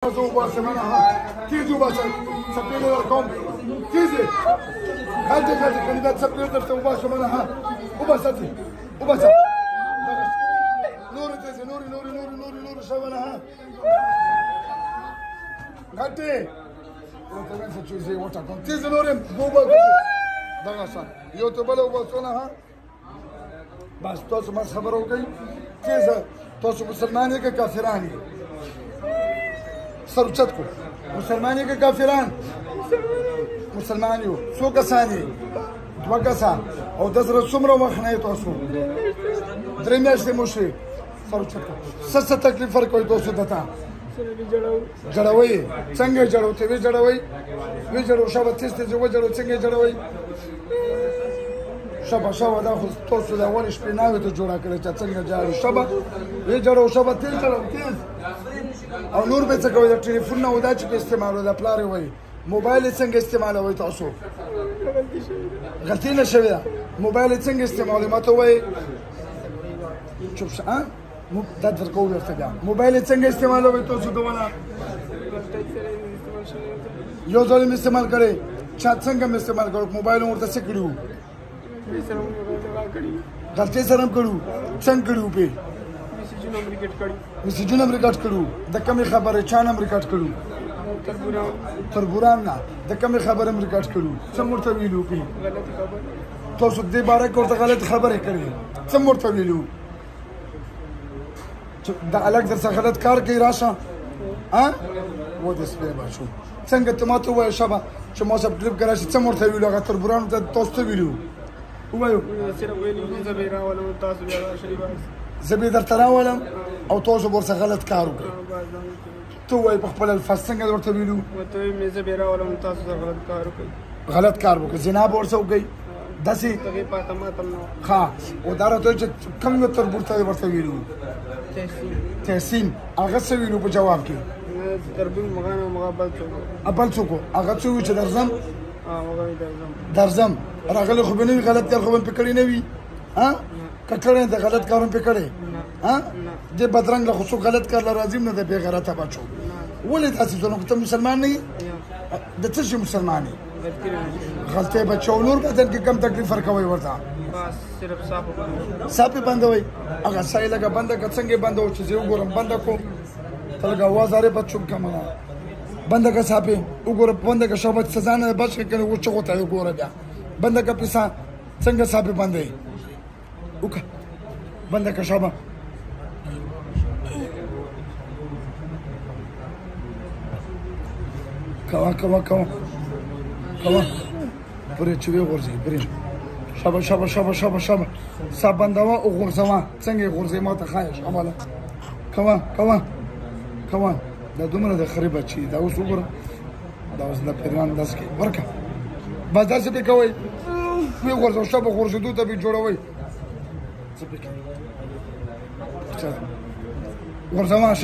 تيجي وباشا سبيل لكم تيجي خلي كلمات سبيل درت وباشا منها وباشا وباشا نوري تيجي نوري شوانها غادي وتمام فتشوزي وتاكم تيجي نوري بوبا دغشا يوتيوب لو بوصونها بس توصل ما خبروا كي تيجي توصل مسلماني كافراني سرچتكو مسلماني كافران مسلمانيو سو كساني دوا كسان او دزر سمره مخنه توسو درمياش دي مشي سرچتكو سس تکلیف ورکوي توسو دتا جړوي څنګه جړو ته وی جړوي وی جړو شابه تست جو جړو څنګه جړوي شابه دا خو توسو دا ولې شپناوي ته جوړه کړی چې څنګه جړو شابه وی جړو شابه تیز جړو تیز او نور به څه کوي د ټلیفون نه ودا چې استعمالو د پلار وي موبایل څنګه استعمالوي تاسو غلطی نه شوی موبایل څنګه استعمالوي ماته وای چوپ شه دا درکو ورته بیا موبایل څنګه استعمالوي تاسو دونه یو ځل استعمال کړي چا څنګه استعمال کړو موبایل ورته څه کړو غلطی سره کړو څنګه کړو په میسیجونه ریکارډ کړو د کومې خبرې چا نم ریکارډ کړو تربوران نه د کومې خبرې ریکارډ کړو څه مرته ویلو پی تاسو دې باره کې ورته غلط خبرې کړې څه مرته ویلو دا الګ در څخه غلط کار کوي راشه ها و دې سپه بچو څنګه ته ماته وای شبا چې ما سب کلیپ کرا چې څه مرته ویلو هغه تربوران ته تاسو ویلو وایو سره ویلو زبیرا ولا تاسو بیا شریبا زبې درته راولم او تاسو ورسره غلط کار وکړئ ته وایې په خپل الفاظ څنګه ورته ویلو ورته وایي مې زبې راولم تاسو سره غلط کار وکړئ زنا به ورسره وکړئ داسې ښه او دا راته چې کوم تربور ته ورته ویلو تحسین هغه څه ویلو په جواب کې تربور مغا بل څوک هغه څه وي چې درځم راغلی خو به نه وي غلط کار خو به مې کړی نه وي ها کټړې د غلط کارونه پکړې ها د بدرنګ له خصوص غلط کار لازم نه د بے غیرته بچو ولې تاسو څنګه ته مسلمان نه د څه شي مسلمان نه غلطه بچو نور بدن کې کم تکلیف ورکوي ورته بس صرف صاحب بندوي هغه سای لګه بنده څنګه بندو چې زه وګورم بنده کو تلګه وازاره بچو کمنه بنده کا صاحب وګورم بنده کا شابه سزا نه بچ کنه و چې غوته وګوره بیا بنده کا پیسه څنګه صاحب بندي اوكا بندك يا شابه كوا بري تشوي غرزي بري شابه صاب بندوا او غرزوا څنګه غرزي ما ته خايش عمله كوا دا دومره د خريبه چی دا اوس وګوره دا اوس د پیران داس کې ورکه بازار څه به کوي وی غرزو شابه غرزدو ته به جوړوي غرزما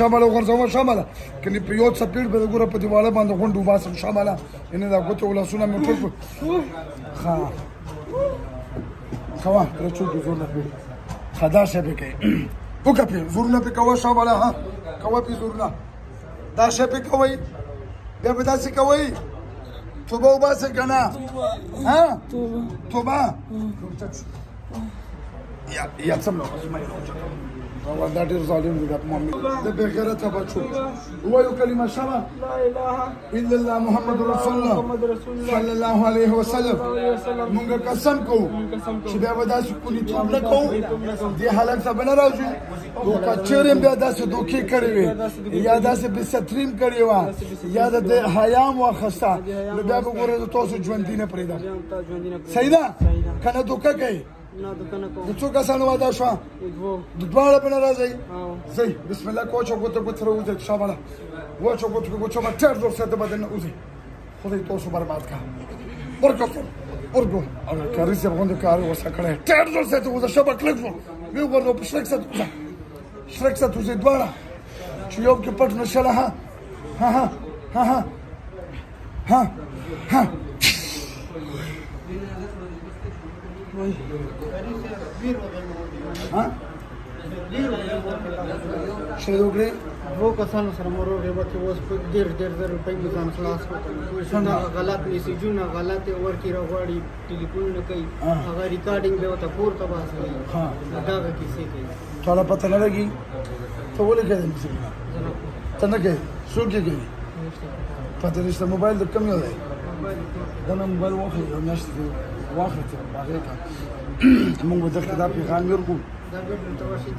شامله کني په یو څپېړ به ګوره په دیواله باندې غونډو باسم شامله ان دا ګوتو ولا سونه مې ټول ښه خوا رچو د زور نه خدا شپه کې وکړه په زور نه په کوا شامله ها کوا په زور نه دا شپه کوي بیا به تاسو کوي توبه وباسه کنه ها توبه يا تسمع والله ده دير ظالم بقى مامي ده بغيرتها بتشوف هو كلمه شبه لا اله الا الله محمد رسول الله صلى الله عليه وسلم مونږ قسم کوو چې بیا ودا سکونی توب نه کوو دې حالت ته بل راځو او کچېرم بیا داسې دوکې کړې وي یا داسې به ستریم کړې و یا د حیام واخسته نو بیا به ګوره تاسو ژوند دینه پرېدا صحیح ده کنه دوکه کوي نه دکانه کو څو کسانو واده شو د دواړه په ناراضي زي بسم الله کوچو کوته کوتره وځي شابه وچو کوچو ما تر زور سره بدن اوزي خدای تاسو برباد کا ورګو هغه کاری چې باندې کار وسکړه تر زور سره وځه شابه کلک زو وی ورنو په شرک سره وځي دواړه چې یو کې پټ نشله ها ها شهید وکړي دوه کسانو سره مو غیبت اوس په 1.5 روپۍ مې ځان خلاص کړل. څنګه غلط میسیجونه غلط ورکی راغواړي ټلیفونونه کوي هغه ریکارډینګ به وته پورته باسي. ها دا کیسې کوي. ټاله پته نه لګي ته ولې کوي میسیجونه ته نه کوي څوک یې کوي پته نشته. موبایل د کوم یو دی دا نه موبایل واخلې یو میاشت واخلې ته هغې ته موږ به درته دا پیغام ورکړو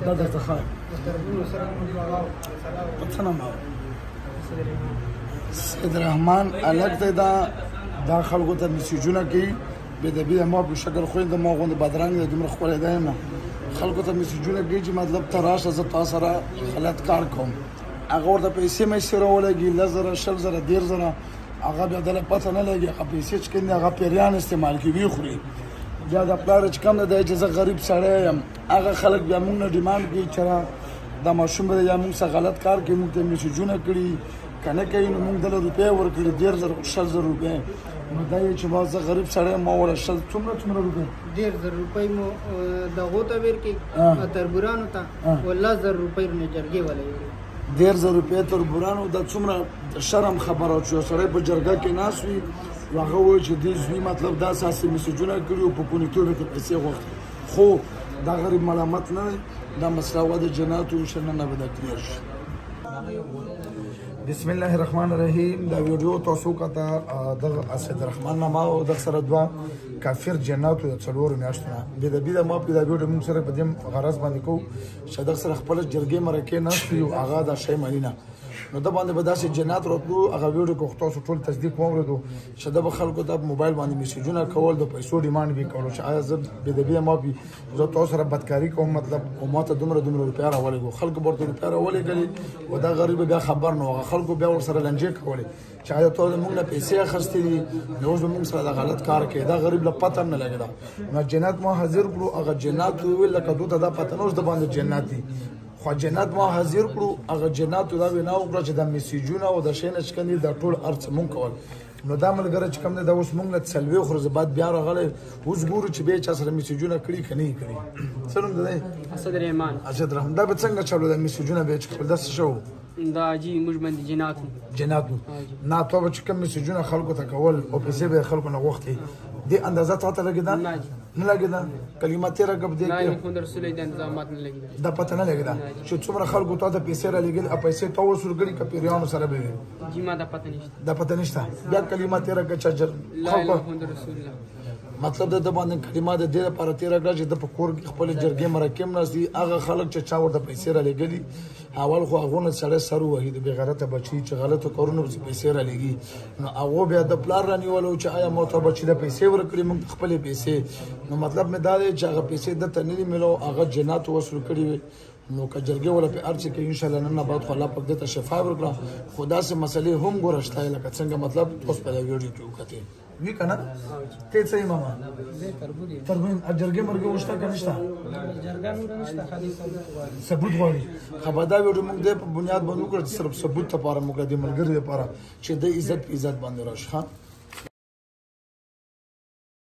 دا درته ښه څه نوم سید رحمان الګ دی دا خلکو ته میسیجونه کوي بېدبي د ما په شکل خویند ما غوندې بدرنګ دی دومره ښکلی دی یم خلکو ته میسیجونه کوي چې مطلب ته راشه زه تا سره غلط کار کوم هغه ورته پیسې میسې راولګي 10,000 20,000 10,000 هغه بیا دله پته نه لګي هغه پیسې چې کوي هغه پیریان استعمال کوي وخوري بیا د پلار چې کم نه دی چې زه غریب سړی یم هغه خلک بیا موږ نه ډیمانډ کوي چې دا ماشوم به یا موږ سره غلط کار کوي موږ ته میسیجونه کړي که نه کوي نو موږ دله روپۍ ورکړي 10,000 20,000 روپۍ نو دا یې چې ما زه غریب سړی ما وړه څومره روپۍ 1.5 روپۍ مو دغو ته ورکړي تربورانو ته 10,000 روپۍ نه جرګې والا 1.5 روپۍ تربورانو دا څومره شرم خبره چې یو سړی په جرګه کې ناست وي هغه وایي چې دې زوی مطلب دا اساسي میسیجونه کړي او په کونیتوب کې پیسې غوښتي خو دا غریب ملامت نه دی دا مسله وه د جناتو انشاءالله به دا کلیر شي. بسم الله الرحمن الرحیم دا ویډیو تاسو کته دغه اسد رحمان نامه او د سره دوه کافر جناتو د څلورو میاشتو نه بېدبي د ما په دا ویډیو موږ سره په دې غرض باندې کوو چې دغه سره خپل جرګې مرکې ناست وي او هغه دا شی مني نه نو د باندې به داسې جنات راتلو هغه ویډیو که تاسو ټول تصدیق واورېدو چې د به خلکو د موبایل باندې میسیجونه کول د پیسو ډیمانډ به کولو چې آیا زه بېدبي ما پې زه تاسو سره بدکاري کوم مطلب او ما ته دومره روپۍ راولېږو خلکو به ورته روپۍ راولېږلې او دا غریب بیا خبر نه هغه خلکو بیا ورسره لنجې کولې چې آیا ته موږ نه پیسې اخیستې دي نو اوس به موږ سره دا غلط کار کوي دا غریب له پته نه لګېده نو جنات ما حاضر کړو هغه جنات وویل لکه دوی ته دا پته نه اوس د باندې جنات دي خو جنات ما حاضر کړو هغه جناتو دا وینا وکړه چې د میسیجونه او د شی نه چې کوم دا ټول هر څه مونږ کول نو دا ملګری چې کوم دی دا اوس مونږ نه څلوېښت ورځې بعد بیا راغلی اوس ګورو چې بیا چا سره میسیجونه کړي که نه یې کړي څه نوم دی اسد رحمان اسد رحمان دا به څنګه چلو دا میسیجونه بیا چې کول دا څه شو دا جی موږ باندې جناتو نه تو به چې کوم میسیجونه خلکو ته کول او پیسې به خلکو نه غوښتې دې اندازه تا ته لګېده نه لګېده کلمه تېره ګپ دی دا پته نه لګېده چې څومره خلکو تا ته پیسې رالېږلې او پیسې تا وصول کړي که پیریانو سره به وي دا پته نشته بیا کلمه تېره کړه چې مطلب د باندې کلمه د دې لپاره تېره کړه چې د په کور کې خپل جرګې مرکې هم ناست دي هغه خلک چې چا ورته پیسې رالېږلي اول خو هغو نه سړی سر ووهي د بېغیرته بچي چې غلطو کارونو پسې پیسې رالېږي نو هغو بیا د پلار رانیولو چې آیا ما ته بچي د پیسې ورکړي موږ خپلې پیسې نو مطلب مې دا دی چې هغه پیسې دته نه دي میلو هغه جناتو وصول کړي وي نو که جرګې ولا په هر څه کې انشاءالله نن نه بعد خو الله پاک دې ته شفا ورکړه خو داسې مسلې هم ګوره شته لکه څنګه مطلب اوس په دا ویډیو کې وکتې وی که نه ته څه یې ماما تربوی جرګې مرګې وشته که نشته ثبوت غواړي خو دا ویډیو موږ دې په بنیاد باندې وکړه چې صرف ثبوت لپاره موږ د دې ملګري لپاره چې د عزت په عزت باندې راشي ښه